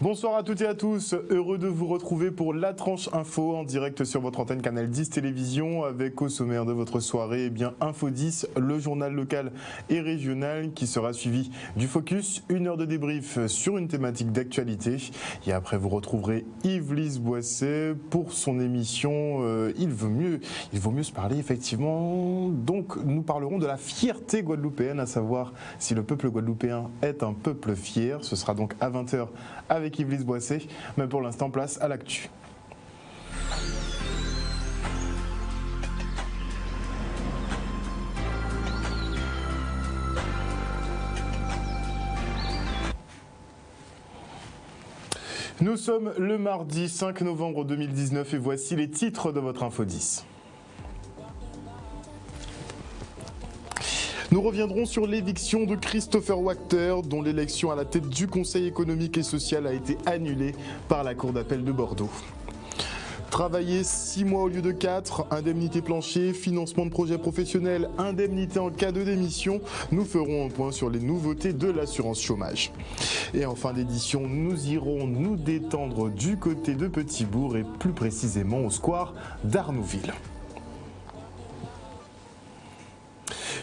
Bonsoir à toutes et à tous, heureux de vous retrouver pour la tranche info en direct sur votre antenne Canal 10 Télévision avec au sommaire de votre soirée Info 10, le journal local et régional qui sera suivi du focus, une heure de débrief sur une thématique d'actualité et après vous retrouverez Yves-Lise Boisset pour son émission il vaut mieux se parler effectivement. Donc nous parlerons de la fierté guadeloupéenne, à savoir si le peuple guadeloupéen est un peuple fier. Ce sera donc à 20h avec Yves-Lise Boisset, mais pour l'instant place à l'actu. Nous sommes le mardi 5 novembre 2019 et voici les titres de votre Info 10. Nous reviendrons sur l'éviction de Christopher Wachter, dont l'élection à la tête du Conseil économique et social a été annulée par la Cour d'appel de Bordeaux. Travailler 6 mois au lieu de 4, indemnité plancher, financement de projets professionnels, indemnité en cas de démission. Nous ferons un point sur les nouveautés de l'assurance chômage. Et en fin d'édition, nous irons nous détendre du côté de Petit-Bourg et plus précisément au square d'Arnouville.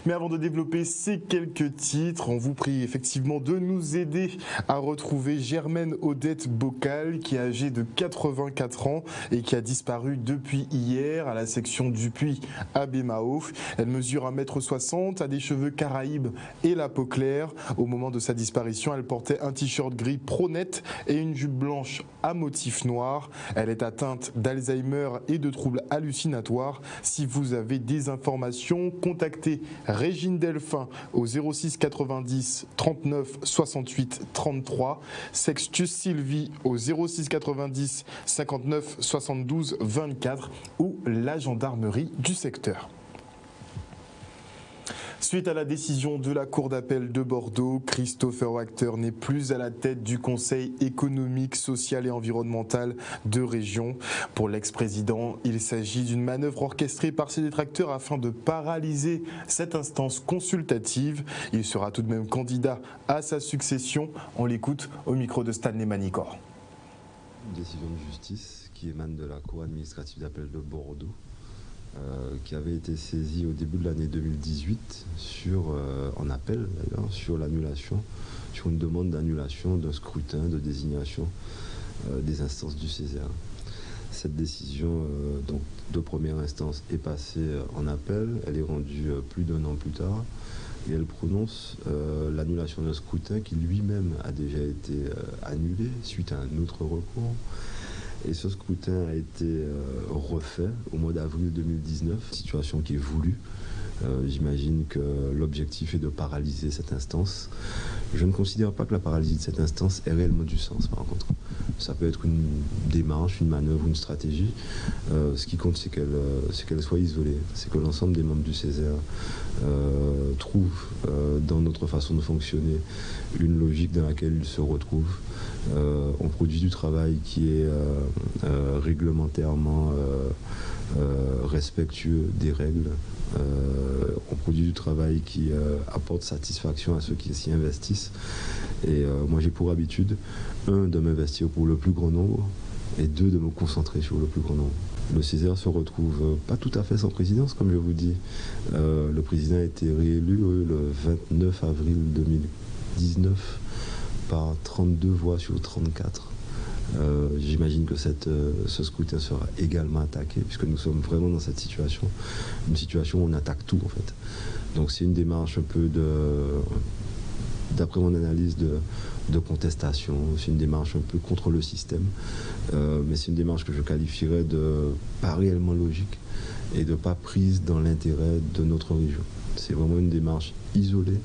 Mais avant de développer ces quelques titres, on vous prie effectivement de nous aider à retrouver Germaine Odette Bocal, qui est âgée de 84 ans et qui a disparu depuis hier à la section Dupuis à Bémao. Elle mesure 1,60 m, a des cheveux caraïbes et la peau claire. Au moment de sa disparition, elle portait un t-shirt gris pro-net et une jupe blanche à motif noir. Elle est atteinte d'Alzheimer et de troubles hallucinatoires. Si vous avez des informations, contactez Régine Delphin au 06 90 39 68 33, Sextus Sylvie au 06 90 59 72 24 ou la gendarmerie du secteur. Suite à la décision de la Cour d'appel de Bordeaux, Christopher Wachter n'est plus à la tête du Conseil économique, social et environnemental de région. Pour l'ex-président, il s'agit d'une manœuvre orchestrée par ses détracteurs afin de paralyser cette instance consultative. Il sera tout de même candidat à sa succession. On l'écoute au micro de Stanley Manicor. Une décision de justice qui émane de la Cour administrative d'appel de Bordeaux. Qui avait été saisi au début de l'année 2018 en appel d'ailleurs, sur l'annulation, sur une demande d'annulation d'un scrutin de désignation des instances du Césaire. Cette décision donc, de première instance est passée en appel, elle est rendue plus d'un an plus tard et elle prononce l'annulation d'un scrutin qui lui-même a déjà été annulé suite à un autre recours. Et ce scrutin a été refait au mois d'avril 2019, situation qui est voulue. J'imagine que l'objectif est de paralyser cette instance. Je ne considère pas que la paralysie de cette instance ait réellement du sens, par contre. Ça peut être une démarche, une manœuvre, une stratégie. Ce qui compte, c'est qu'elle soit isolée. C'est que l'ensemble des membres du Césaire trouvent dans notre façon de fonctionner une logique dans laquelle ils se retrouvent. On produit du travail qui est réglementairement respectueux des règles. On produit du travail qui apporte satisfaction à ceux qui s'y investissent. Et moi j'ai pour habitude, de m'investir pour le plus grand nombre et de me concentrer sur le plus grand nombre. Le Césaire se retrouve pas tout à fait sans présidence, comme je vous dis. Le président a été réélu le 29 avril 2019 par 32 voix sur 34. J'imagine que ce scrutin sera également attaqué, puisque nous sommes vraiment dans cette situation, une situation où on attaque tout en fait. Donc c'est une démarche un peu d'après mon analyse, de contestation, c'est une démarche un peu contre le système, mais c'est une démarche que je qualifierais de pas réellement logique et de pas prise dans l'intérêt de notre région. C'est vraiment une démarche isolée,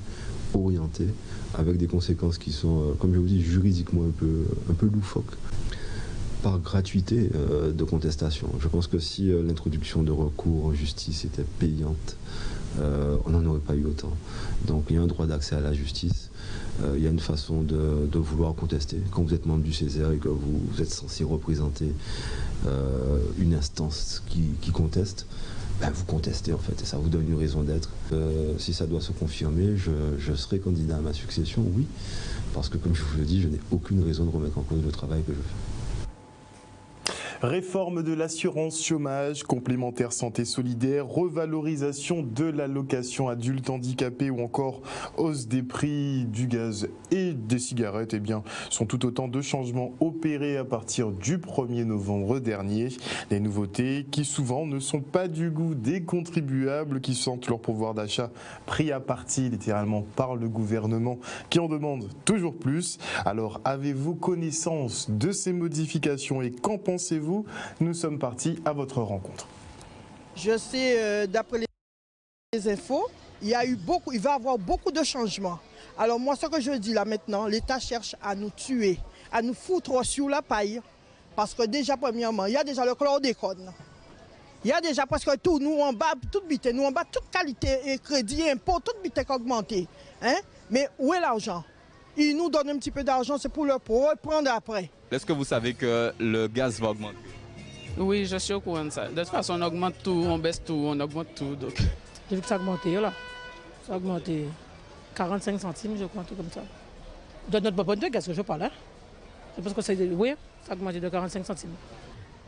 orientée, avec des conséquences qui sont, comme je vous dis, juridiquement un peu loufoques, par gratuité de contestation. Je pense que si l'introduction de recours en justice était payante, on n'en aurait pas eu autant. Donc il y a un droit d'accès à la justice, il y a une façon de vouloir contester. Quand vous êtes membre du Césaire et que vous êtes censé représenter une instance qui conteste, vous contestez en fait, et ça vous donne une raison d'être. Si ça doit se confirmer, je serai candidat à ma succession, oui, parce que comme je vous le dis, je n'ai aucune raison de remettre en cause le travail que je fais. Réforme de l'assurance chômage, complémentaire santé solidaire, revalorisation de l'allocation adulte handicapé ou encore hausse des prix du gaz et des cigarettes, sont tout autant de changements opérés à partir du 1er novembre dernier. Les nouveautés qui souvent ne sont pas du goût des contribuables qui sentent leur pouvoir d'achat pris à partie littéralement par le gouvernement qui en demande toujours plus. Alors avez-vous connaissance de ces modifications et qu'en pensez-vous ? Nous sommes partis à votre rencontre. Je sais, d'après les infos, il va y avoir beaucoup de changements. Alors moi, ce que je dis là maintenant, l'État cherche à nous tuer, à nous foutre sur la paille. Parce que déjà, premièrement, il y a déjà le chlordécone. Il y a déjà presque tout, nous en bas, toute bité, nous en bas, toute qualité et crédit, impôt, toute bité qui a augmenté. Hein? Mais où est l'argent? Ils nous donnent un petit peu d'argent, c'est pour le reprendre après. Est-ce que vous savez que le gaz va augmenter? Oui, je suis au courant de ça. De toute façon, on augmente tout, on baisse tout, on augmente tout. Donc. J'ai vu que ça a augmenté, là. Ça a augmenté 45 centimes, je crois, un truc comme ça. De notre bonne de qu'est-ce que je parle, hein? Je pense que c'est... Oui, ça a augmenté de 45 centimes.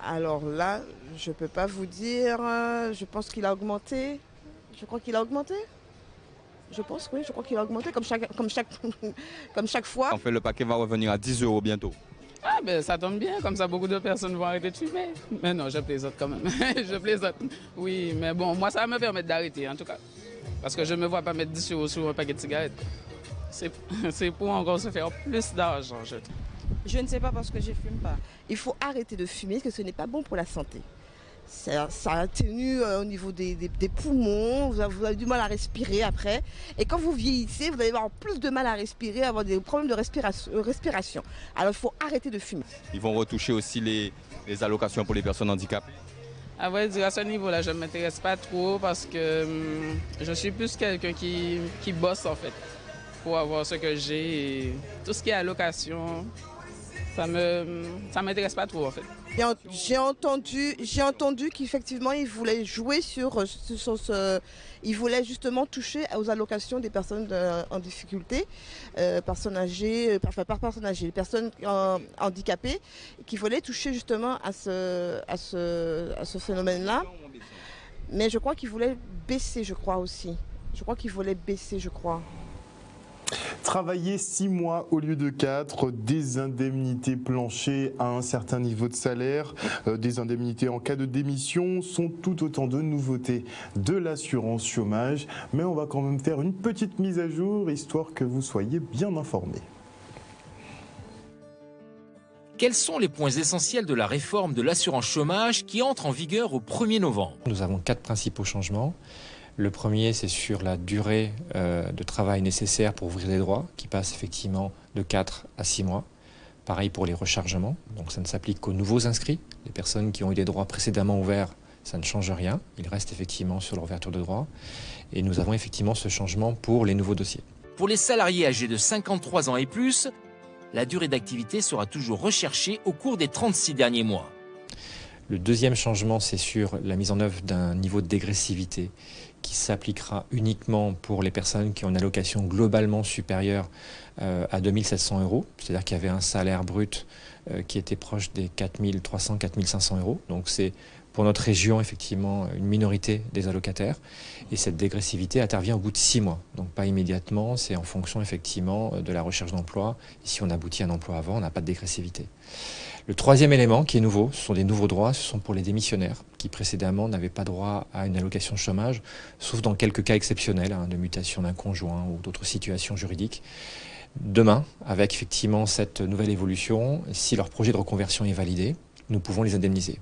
Alors là, je ne peux pas vous dire. Je pense qu'il a augmenté. Je crois qu'il a augmenté. Je pense, oui, je crois qu'il a augmenté comme chaque fois. En fait, le paquet va revenir à 10 € bientôt. Ah ben ça tombe bien, comme ça beaucoup de personnes vont arrêter de fumer. Mais non, je plaisante quand même. Je plaisante. Oui, mais bon, moi ça va me permettre d'arrêter en tout cas. Parce que je ne me vois pas mettre 10 € sur un paquet de cigarettes. C'est pour encore se faire plus d'argent. Je ne sais pas parce que je ne fume pas. Il faut arrêter de fumer parce que ce n'est pas bon pour la santé. Ça atténue au niveau des poumons, vous avez du mal à respirer après. Et quand vous vieillissez, vous allez avoir plus de mal à respirer, avoir des problèmes de respiration. Alors il faut arrêter de fumer. Ils vont retoucher aussi les allocations pour les personnes handicapées. À vrai dire, à ce niveau-là, je ne m'intéresse pas trop parce que je suis plus quelqu'un qui bosse en fait pour avoir ce que j'ai. Et tout ce qui est allocation, ça m'intéresse pas trop en fait. J'ai entendu qu'effectivement il voulait jouer sur il voulait justement toucher aux allocations des personnes en difficulté, personnes âgées, pas personnes âgées, les personnes handicapées, qui voulaient toucher justement à ce phénomène-là. Mais je crois qu'il voulait baisser, je crois aussi. Je crois qu'il voulait baisser, je crois. Travailler 6 mois au lieu de 4, des indemnités planchées à un certain niveau de salaire, des indemnités en cas de démission sont tout autant de nouveautés de l'assurance chômage. Mais on va quand même faire une petite mise à jour, histoire que vous soyez bien informés. Quels sont les points essentiels de la réforme de l'assurance chômage qui entre en vigueur au 1er novembre? Nous avons 4 principaux changements. Le premier, c'est sur la durée de travail nécessaire pour ouvrir des droits, qui passe effectivement de 4 à 6 mois. Pareil pour les rechargements, donc ça ne s'applique qu'aux nouveaux inscrits. Les personnes qui ont eu des droits précédemment ouverts, ça ne change rien. Ils restent effectivement sur leur ouverture de droits. Et nous avons effectivement ce changement pour les nouveaux dossiers. Pour les salariés âgés de 53 ans et plus, la durée d'activité sera toujours recherchée au cours des 36 derniers mois. Le deuxième changement, c'est sur la mise en œuvre d'un niveau de dégressivité qui s'appliquera uniquement pour les personnes qui ont une allocation globalement supérieure à 2 700 €, c'est-à-dire qu'il y avait un salaire brut qui était proche des 4 300, 4 500 €. Donc c'est pour notre région effectivement une minorité des allocataires et cette dégressivité intervient au bout de 6 mois. Donc pas immédiatement, c'est en fonction effectivement de la recherche d'emploi. Et si on aboutit à un emploi avant, on n'a pas de dégressivité. Le troisième élément qui est nouveau, ce sont des nouveaux droits, ce sont pour les démissionnaires qui précédemment n'avaient pas droit à une allocation chômage, sauf dans quelques cas exceptionnels, de mutation d'un conjoint ou d'autres situations juridiques. Demain, avec effectivement cette nouvelle évolution, si leur projet de reconversion est validé, nous pouvons les indemniser.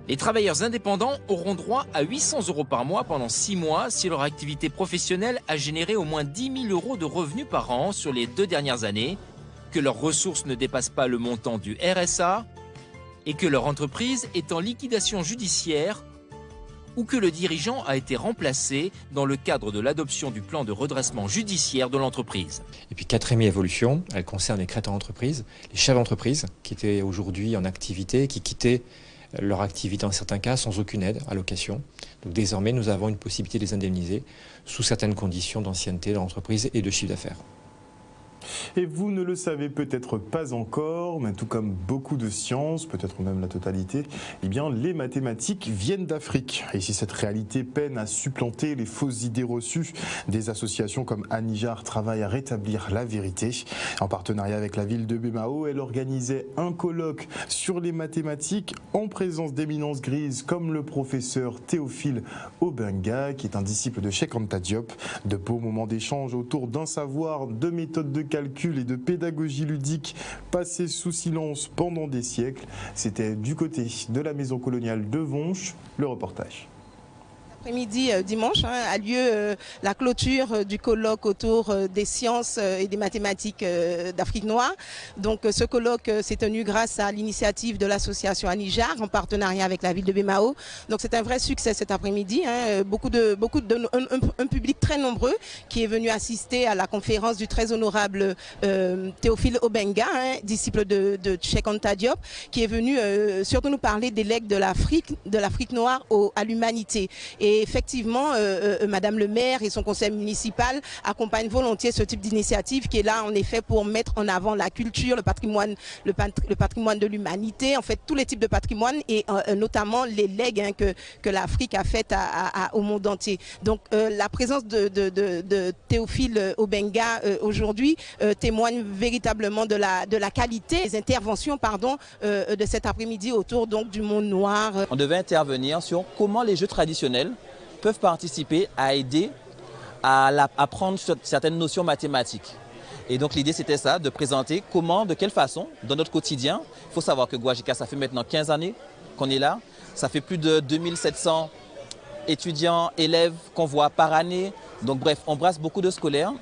Les travailleurs indépendants auront droit à 800 € par mois pendant 6 mois si leur activité professionnelle a généré au moins 10 000 € de revenus par an sur les 2 dernières années, que leurs ressources ne dépassent pas le montant du RSA et que leur entreprise est en liquidation judiciaire ou que le dirigeant a été remplacé dans le cadre de l'adoption du plan de redressement judiciaire de l'entreprise. Et puis quatrième évolution, elle concerne les créateurs d'entreprise, les chefs d'entreprise qui étaient aujourd'hui en activité, qui quittaient leur activité en certains cas sans aucune aide, allocation. Donc désormais, nous avons une possibilité de les indemniser sous certaines conditions d'ancienneté dans l'entreprise et de chiffre d'affaires. Et vous ne le savez peut-être pas encore, mais tout comme beaucoup de sciences, peut-être même la totalité, eh bien les mathématiques viennent d'Afrique. Et si cette réalité peine à supplanter les fausses idées reçues, des associations comme Anijar travaillent à rétablir la vérité. En partenariat avec la ville de Bemao, elle organisait un colloque sur les mathématiques en présence d'éminences grises comme le professeur Théophile Obenga, qui est un disciple de Cheikh Anta Diop. De beaux moments d'échange autour d'un savoir, de méthodes de calcul et de pédagogie ludique passés sous silence pendant des siècles. C'était du côté de la maison coloniale de Vonche, le reportage. Après-midi, dimanche, a lieu la clôture du colloque autour des sciences et des mathématiques d'Afrique noire. Donc ce colloque s'est tenu grâce à l'initiative de l'association Anijar en partenariat avec la ville de Bemao. Donc c'est un vrai succès cet après-midi. Un public très nombreux qui est venu assister à la conférence du très honorable Théophile Obenga, disciple de Cheikh Anta Diop, qui est venu surtout nous parler des legs de l'Afrique noire à l'humanité. Et effectivement, Madame le maire et son conseil municipal accompagnent volontiers ce type d'initiative qui est là en effet pour mettre en avant la culture, le patrimoine de l'humanité, en fait tous les types de patrimoine et notamment les legs que l'Afrique a fait au monde entier. Donc la présence de Théophile Obenga aujourd'hui témoigne véritablement de la qualité des interventions de cet après-midi autour donc du monde noir. On devait intervenir sur comment les jeux traditionnels peuvent participer à aider à apprendre certaines notions mathématiques. Et donc l'idée c'était ça, de présenter comment, de quelle façon, dans notre quotidien. Il faut savoir que Guajika, ça fait maintenant 15 années qu'on est là. Ça fait plus de 2700 étudiants, élèves qu'on voit par année. Donc bref, on brasse beaucoup de scolaires.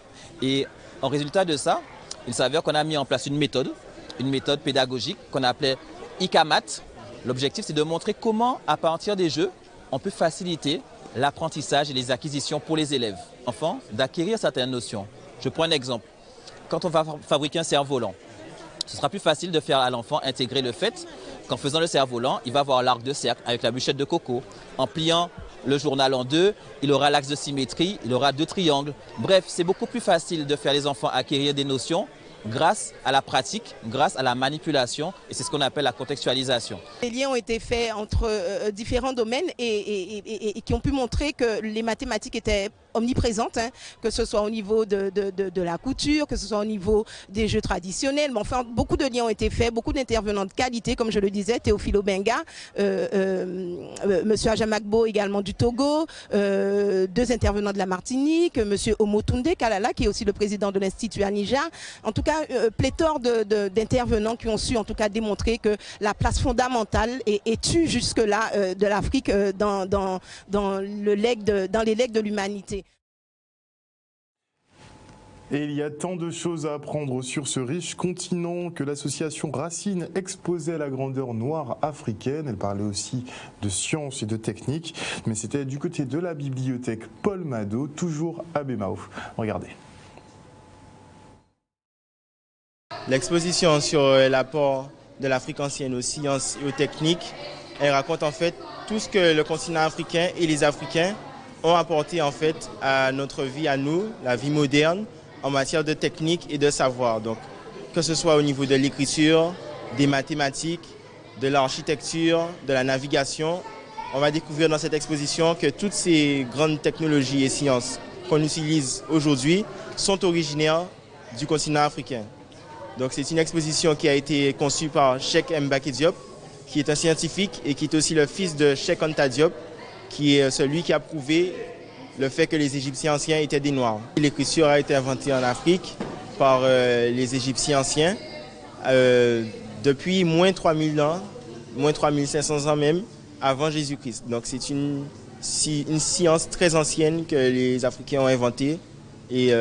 Et en résultat de ça, il s'avère qu'on a mis en place une méthode pédagogique qu'on appelait ICAMAT. L'objectif c'est de montrer comment, à partir des jeux, on peut faciliter l'apprentissage et les acquisitions pour les élèves. Enfants, d'acquérir certaines notions. Je prends un exemple. Quand on va fabriquer un cerf-volant, ce sera plus facile de faire à l'enfant intégrer le fait qu'en faisant le cerf-volant, il va avoir l'arc de cercle avec la bûchette de coco. En pliant le journal en deux, il aura l'axe de symétrie, il aura 2 triangles. Bref, c'est beaucoup plus facile de faire les enfants acquérir des notions grâce à la pratique, grâce à la manipulation, et c'est ce qu'on appelle la contextualisation. Les liens ont été faits entre différents domaines et qui ont pu montrer que les mathématiques étaient omniprésentes, que ce soit au niveau de la couture, que ce soit au niveau des jeux traditionnels. Mais enfin, beaucoup de liens ont été faits, beaucoup d'intervenants de qualité, comme je le disais, Théophile Obenga, Monsieur Ajamakbo également du Togo, 2 intervenants de la Martinique, Monsieur Omotunde Kalala, qui est aussi le président de l'Institut Anijar. En tout cas, pléthore d'intervenants qui ont su en tout cas démontrer que la place fondamentale est eue jusque-là de l'Afrique dans les legs de l'humanité. Et il y a tant de choses à apprendre sur ce riche continent que l'association Racine exposait à la grandeur noire africaine. Elle parlait aussi de sciences et de techniques, mais c'était du côté de la bibliothèque Paul Mado, toujours à Bemao. Regardez. L'exposition sur l'apport de l'Afrique ancienne aux sciences et aux techniques, elle raconte en fait tout ce que le continent africain et les Africains ont apporté en fait à notre vie, à nous, la vie moderne, en matière de technique et de savoir. Donc, que ce soit au niveau de l'écriture, des mathématiques, de l'architecture, de la navigation, on va découvrir dans cette exposition que toutes ces grandes technologies et sciences qu'on utilise aujourd'hui sont originaires du continent africain. Donc c'est une exposition qui a été conçue par Cheikh Mbacke Diop, qui est un scientifique et qui est aussi le fils de Cheikh Anta Diop, qui est celui qui a prouvé le fait que les Égyptiens anciens étaient des Noirs. L'écriture a été inventée en Afrique par les Égyptiens anciens depuis moins 3000 ans, moins 3500 ans même, avant Jésus-Christ. Donc c'est une science très ancienne que les Africains ont inventée et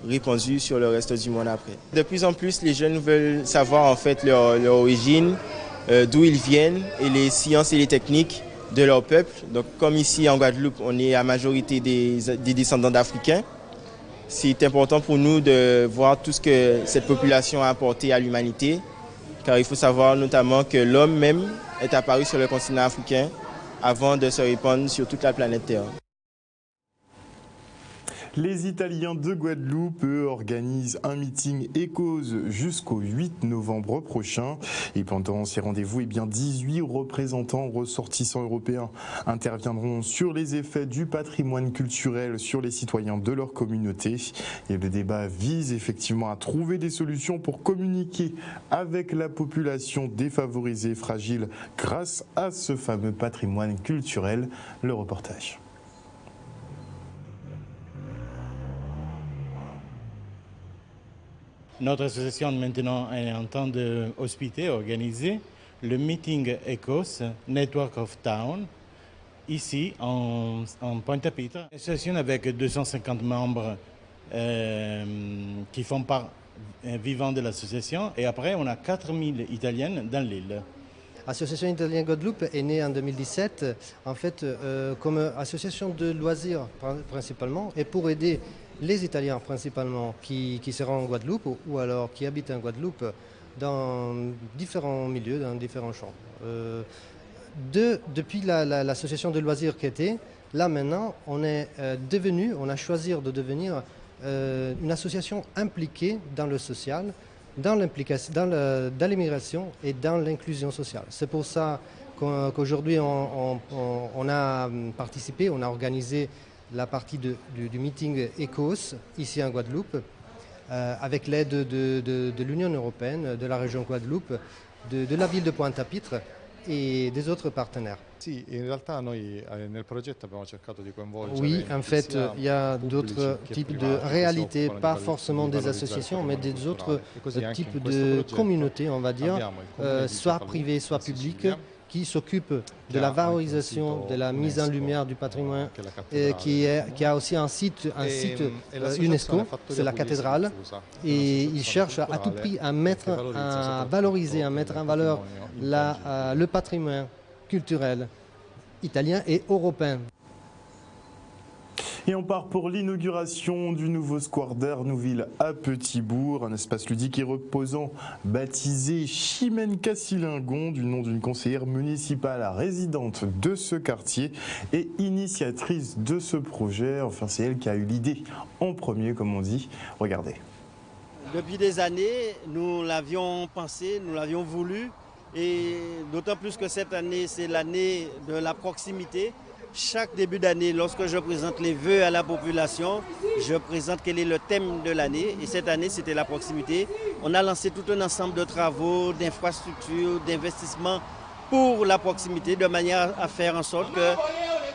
répandue sur le reste du monde après. De plus en plus, les jeunes veulent savoir en fait leur origine, d'où ils viennent et les sciences et les techniques de leur peuple. Donc comme ici en Guadeloupe, on est à majorité des descendants d'Africains, c'est important pour nous de voir tout ce que cette population a apporté à l'humanité, car il faut savoir notamment que l'homme même est apparu sur le continent africain avant de se répandre sur toute la planète Terre. Les Italiens de Guadeloupe, eux, organisent un meeting Ecose jusqu'au 8 novembre prochain. Et pendant ces rendez-vous, 18 représentants ressortissants européens interviendront sur les effets du patrimoine culturel sur les citoyens de leur communauté. Et le débat vise effectivement à trouver des solutions pour communiquer avec la population défavorisée et fragile grâce à ce fameux patrimoine culturel. Le reportage. Notre association maintenant est en train d'hospiter, organiser le meeting ECOS, Network of Town, ici en Pointe-à-Pitre. Une association avec 250 membres qui font part vivant de l'association et après on a 4000 Italiennes dans l'île. L'association italienne Guadeloupe est née en 2017 en fait comme association de loisirs principalement et pour aider les Italiens principalement qui seront en Guadeloupe ou alors qui habitent en Guadeloupe dans différents milieux, dans différents champs. Depuis l'association de loisirs qui était, là maintenant on a choisi de devenir une association impliquée dans le social, dans l'immigration et dans l'inclusion sociale. C'est pour ça qu'aujourd'hui on a participé, on a organisé la partie du meeting ECOS ici en Guadeloupe avec l'aide de l'Union européenne, de la région Guadeloupe, de la ville de Pointe-à-Pitre et des autres partenaires. Oui, en fait, il y a d'autres types de réalités, pas forcément des associations, mais des autres types de communautés, on va dire, soit privées, soit publiques, qui s'occupe de la valorisation, de la mise en lumière du patrimoine, qui a aussi un site UNESCO, c'est la cathédrale, et il cherche à tout prix à valoriser, à mettre en valeur le patrimoine culturel italien et européen. Et on part pour l'inauguration du nouveau square d'Arnouville à Petit-Bourg, un espace ludique et reposant baptisé Chimène Cassilingon du nom d'une conseillère municipale résidente de ce quartier et initiatrice de ce projet. Enfin, c'est elle qui a eu l'idée en premier, comme on dit. Regardez. Depuis des années, nous l'avions pensé, nous l'avions voulu et d'autant plus que cette année, c'est l'année de la proximité. Chaque début d'année, lorsque je présente les vœux à la population, je présente quel est le thème de l'année. Et cette année, c'était la proximité. On a lancé tout un ensemble de travaux, d'infrastructures, d'investissements pour la proximité, de manière à faire en sorte que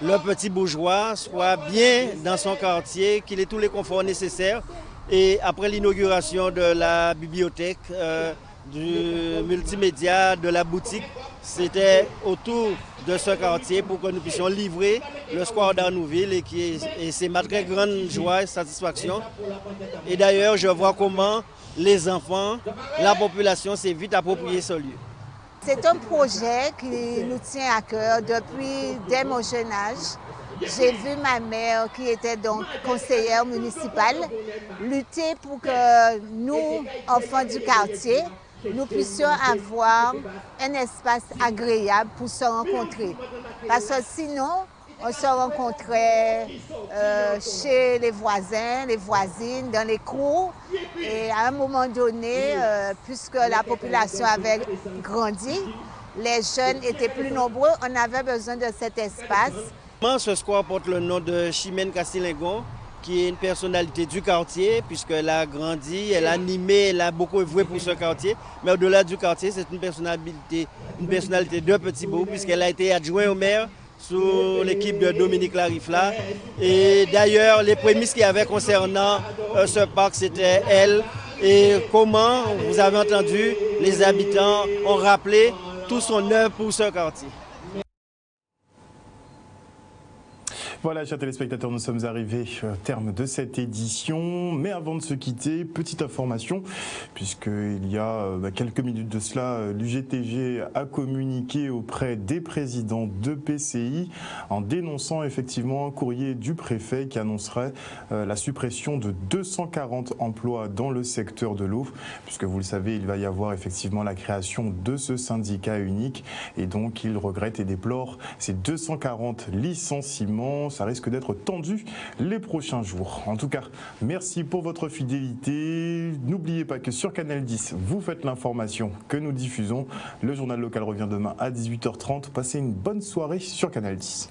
le petit bourgeois soit bien dans son quartier, qu'il ait tous les conforts nécessaires. Et après l'inauguration de la bibliothèque, du multimédia, de la boutique, c'était autour de ce quartier pour que nous puissions livrer le square d'Arnouville et c'est ma très grande joie et satisfaction. Et d'ailleurs, je vois comment les enfants, la population s'est vite approprié ce lieu. C'est un projet qui nous tient à cœur dès mon jeune âge. J'ai vu ma mère, qui était donc conseillère municipale, lutter pour que nous, enfants du quartier, nous puissions avoir un espace agréable pour se rencontrer. Parce que sinon, on se rencontrait chez les voisins, les voisines, dans les cours. Et à un moment donné, puisque la population avait grandi, les jeunes étaient plus nombreux, on avait besoin de cet espace. Ce square porte le nom de Chimène Cassilingon, qui est une personnalité du quartier, puisqu'elle a grandi, elle a animé, elle a beaucoup œuvré pour ce quartier. Mais au-delà du quartier, c'est une personnalité de Petit-Bourg, puisqu'elle a été adjointe au maire sous l'équipe de Dominique Larifla. Et d'ailleurs, les prémices qu'il y avait concernant ce parc, c'était elle. Et comment, vous avez entendu, les habitants ont rappelé tout son œuvre pour ce quartier. Voilà, chers téléspectateurs, nous sommes arrivés au terme de cette édition. Mais avant de se quitter, petite information, puisqu'il y a quelques minutes de cela, l'UGTG a communiqué auprès des présidents de PCI en dénonçant effectivement un courrier du préfet qui annoncerait la suppression de 240 emplois dans le secteur de l'eau, puisque vous le savez, il va y avoir effectivement la création de ce syndicat unique et donc il regrette et déplore ces 240 licenciements. Ça risque d'être tendu les prochains jours. En tout cas, merci pour votre fidélité. N'oubliez pas que sur Canal 10, vous faites l'information que nous diffusons. Le journal local revient demain à 18h30. Passez une bonne soirée sur Canal 10.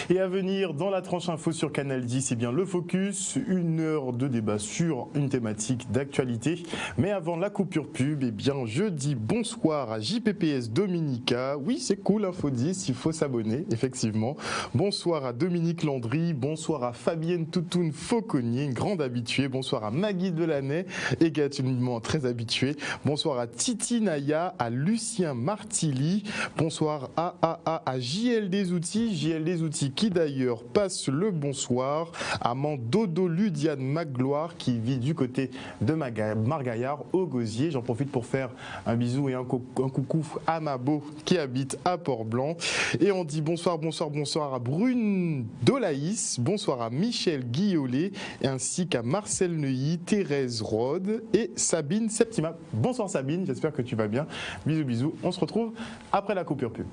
Et à venir dans la tranche info sur Canal 10, eh bien le focus, 1 heure de débat sur une thématique d'actualité. Mais avant la coupure pub, eh bien je dis bonsoir à JPPS Dominica. Oui, c'est cool, Info 10, il faut s'abonner, effectivement. Bonsoir à Dominique Landry, bonsoir à Fabienne Toutoun Fauconnier, une grande habituée. Bonsoir à Maggie Delaney, également très habituée. Bonsoir à Titi Naya, à Lucien Martilly. Bonsoir à JL des Outils qui d'ailleurs passe le bonsoir à Mandodo Ludiane Magloire qui vit du côté de Margaillard au Gosier. J'en profite pour faire un bisou et un coucou à Mabo qui habite à Port-Blanc. Et on dit bonsoir à Brune Dolaïs, bonsoir à Michel Guillolet ainsi qu'à Marcel Neuilly, Thérèse Rode et Sabine Septima. Bonsoir Sabine, j'espère que tu vas bien. Bisous, on se retrouve après la coupure pub.